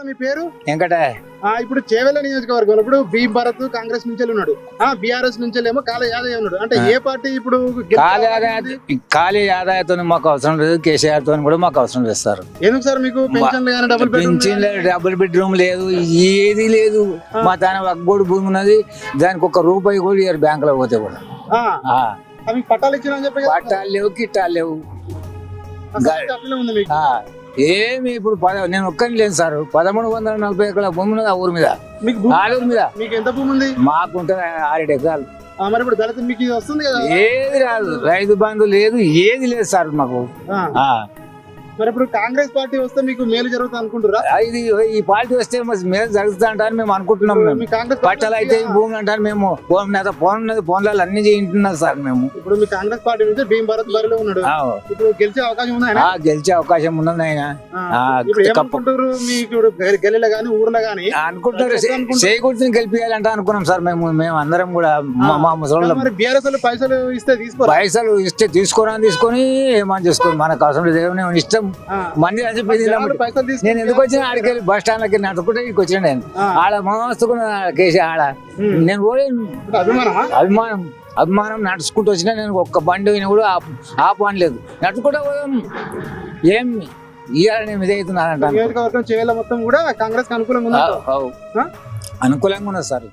మీ పేరు వెంకట ఇప్పుడు చేవెళ్ళ నియోజకవర్గంలో ఇప్పుడు బి భరత్ కాంగ్రెస్ నుంచి ఉన్నాడు, బీఆర్ఎస్ నుంచి ఏమో కాళీ యాదవ్ ఉన్నాడు. అంటే ఏ పార్టీ ఇప్పుడు ఖాళీ ఆదాయంతో మాకు అవసరం లేదు, కేసీఆర్ తో కూడా మాకు అవసరం లేదు సార్. ఎందుకు సార్ మీకు పెన్షన్ కానీ డబుల్ బెడ్రూమ్ లేదు, ఏది లేదు. మా తన వగ్గోడు భూమి ఉన్నది, దానికి ఒక రూపాయి కూడా ఇయ్యారు బ్యాంకులో పోతే కూడా. అవి పట్టాలు ఇచ్చిన చెప్పి పట్టాలు లేవు, కిట్టాలు లేవు. ఉంది మీకు ఏమి ఇప్పుడు నేను ఒక్కని లేదు సార్. 1340 ఎకరాల భూమి ఉన్నది ఆ ఊరి మీద, ఆలూరు మీద. మీకు ఎంత భూమి ఉంది? మాకుంటుంది 6 ఎకరాలు. మరి ఇప్పుడు దళిత మీకు ఇది వస్తుంది కదా? ఏది రాదు, రైతు బంధు లేదు, ఏది లేదు సార్ మాకు. మరి ఇప్పుడు కాంగ్రెస్ పార్టీ వస్తే మీకు మేలు జరుగుతుంది అనుకుంటారా? ఇది ఈ పార్టీ వస్తే మేలు జరుగుతుంది అంటారని మేము అనుకుంటున్నాం. మేము పట్టాలు అయితే భూములు అంటారు, మేము ఫోన్ ఉన్నది, ఫోన్లలో అన్ని చేయింటున్నారు సార్ మేము. ఇప్పుడు మీ కాంగ్రెస్ పార్టీ నుంచి భీమ్ భరత్ బరిలో ఉన్నాడు, ఇప్పుడు గెలిచే అవకాశం ఉంది. గెలిచే అవకాశం ఉన్నది ఆయన. ఏమనుకుంటారు మీకు గెలిలో గానీ ఊర్లో గానీ? అనుకుంటారు చేయకూడదు గెలిపియాలంటే అనుకున్నాం సార్ మేము అందరం కూడా. మా ముసలి బీఆర్ఎస్ పైసలు ఇస్తే తీసుకో, పైసలు ఇస్తే తీసుకొని ఏమని చేసుకోండి, మనకు అవసరం లేదు, ఇష్టం మంది అని చెప్పి. నేను ఎందుకు వచ్చిన ఆడికి బస్ స్టాండ్ లకి నడుచుకుంటే ఇక్కడికి వచ్చిన. నేను ఆడ మస్తుకున్న కేసీ ఆడ నేను పోలేను. అభిమానం నడుచుకుంటూ వచ్చినా. నేను ఒక్క బండి అయినా కూడా ఆపనలేదు, నడుచుకుంటా పోదాం. ఏం ఇవాళ నేను ఇదవుతున్నానంట. మొత్తం కూడా కాంగ్రెస్ అనుకూలంగా అనుకూలంగా ఉన్నది సార్.